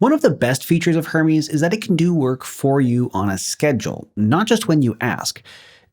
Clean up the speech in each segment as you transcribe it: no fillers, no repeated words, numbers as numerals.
One of the best features of Hermes is that it can do work for you on a schedule, not just when you ask.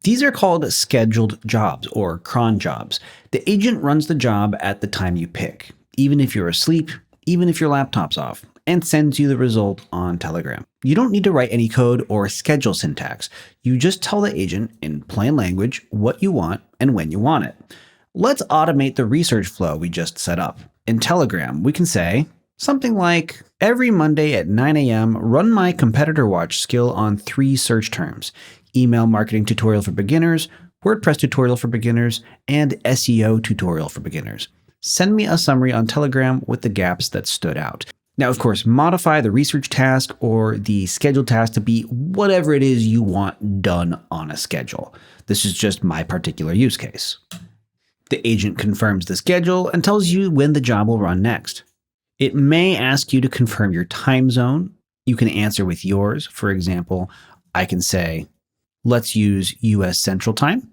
These are called scheduled jobs or cron jobs. The agent runs the job at the time you pick, even if you're asleep, even if your laptop's off, and sends you the result on Telegram. You don't need to write any code or schedule syntax. You just tell the agent in plain language what you want and when you want it. Let's automate the research flow we just set up. In Telegram, we can say something like, every Monday at 9 a.m., run my competitor watch skill on 3 search terms: email marketing tutorial for beginners, WordPress tutorial for beginners, and SEO tutorial for beginners. Send me a summary on Telegram with the gaps that stood out. Now, of course, modify the research task or the scheduled task to be whatever it is you want done on a schedule. This is just my particular use case. The agent confirms the schedule and tells you when the job will run next. It may ask you to confirm your time zone. You can answer with yours. For example, I can say, let's use US Central Time.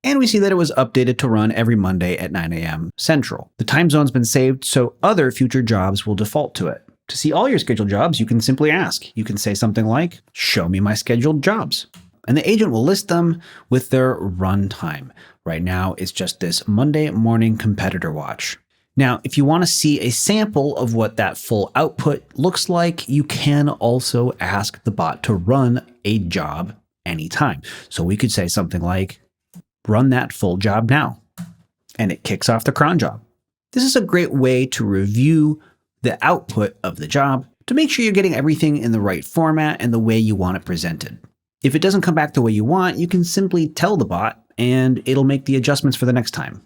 And we see that it was updated to run every Monday at 9 a.m. Central. The time zone's been saved, so other future jobs will default to it. To see all your scheduled jobs, you can simply ask. You can say something like, show me my scheduled jobs. And the agent will list them with their run time. Right now, it's just this Monday morning competitor watch. Now, if you want to see a sample of what that full output looks like, you can also ask the bot to run a job anytime. So we could say something like, run that full job now. And it kicks off the cron job. This is a great way to review the output of the job to make sure you're getting everything in the right format and the way you want it presented. If it doesn't come back the way you want, you can simply tell the bot and it'll make the adjustments for the next time.